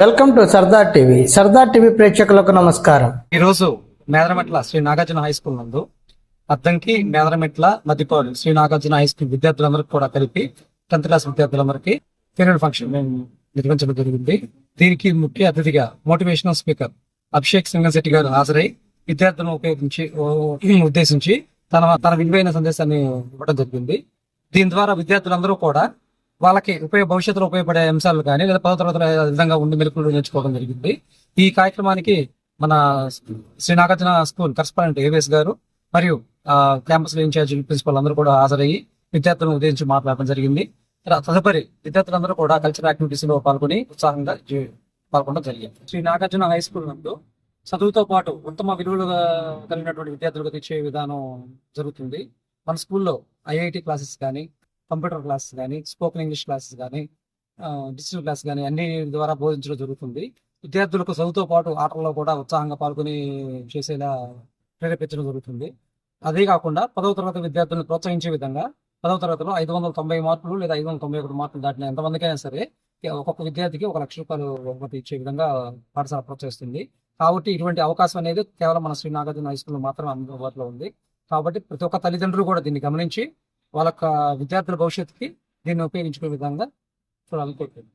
Welcome to Sardar TV. Sardar TV ప్రేక్షకులకు నమస్కారం. ఈరోజు మేదరమెట్ల శ్రీ నాగార్జున హై స్కూల్ నందు అద్దంకి మేదరమెట్ల మధ్యపాడు శ్రీ నాగార్జున హై స్కూల్ విద్యార్థులందరికీ కూడా కలిపి 10th క్లాస్ విద్యార్థులందరికీ ఫేర్వెల్ ఫంక్షన్ మేము నిర్వహించడం జరిగింది. దీనికి ముఖ్య అతిథిగా మోటివేషనల్ స్పీకర్ అభిషేక్ సింగశెట్టి గారు హాజరై విద్యార్థులను ఉద్దేశించి తన విలువైన సందేశాన్ని ఇవ్వడం జరిగింది. దీని ద్వారా విద్యార్థులందరూ కూడా వాళ్ళకి భవిష్యత్తులో ఉపయోగపడే అంశాలు కానీ లేదా 10వ తరగతిలో విధంగా ఉండి మెలకువలు నేర్చుకోవడం జరిగింది. ఈ కార్యక్రమానికి మన Shri Nagarjuna school correspondent AVS గారు మరియు క్యాంపస్ లో ఇన్ఛార్జ్ ప్రిన్సిపల్ అందరూ కూడా హాజరయ్యి విద్యార్థులను ఉద్దేశించి మాట్లాడడం జరిగింది. తదుపరి విద్యార్థులందరూ కూడా కల్చరల్ యాక్టివిటీస్ లో పాల్గొని ఉత్సాహంగా పాల్గొనడం జరిగింది. శ్రీ నాగార్జున హై స్కూల్ నందు చదువుతో పాటు ఉత్తమ విలువలు కలిగినటువంటి విద్యార్థులకు తెచ్చే విధానం జరుగుతుంది. మన స్కూల్లో ఐఐటి క్లాసెస్ కానీ, కంప్యూటర్ క్లాసెస్ కానీ, స్పోకెన్ ఇంగ్లీష్ క్లాసెస్ కానీ, డిజిటల్ క్లాస్ కానీ అన్ని ద్వారా బోధించడం జరుగుతుంది. విద్యార్థులకు చదువుతో పాటు ఆటల్లో కూడా ఉత్సాహంగా పాల్గొని చేసేలా ప్రేరేపించడం జరుగుతుంది. అదే కాకుండా 10వ తరగతి విద్యార్థులను ప్రోత్సహించే విధంగా 10వ తరగతిలో 590 మార్కులు లేదా 591 మార్కులు దాటిన ఎంతమందికైనా సరే ఒక్కొక్క విద్యార్థికి ₹1,00,000 బహుమతి ఇచ్చే విధంగా పాఠశాల ప్రోత్సహిస్తుంది. కాబట్టి ఇటువంటి అవకాశం అనేది కేవలం మన శ్రీ నాగార్జున హై స్కూల్ మాత్రమే అందుబాటులో ఉంది. కాబట్టి ప్రతి ఒక్క తల్లిదండ్రులు కూడా దీన్ని గమనించి వాళ్ళ విద్యార్థుల భవిష్యత్తుకి దీన్ని ఉపయోగించుకునే విధంగా చూడాలని కోరుకుంటున్నాను.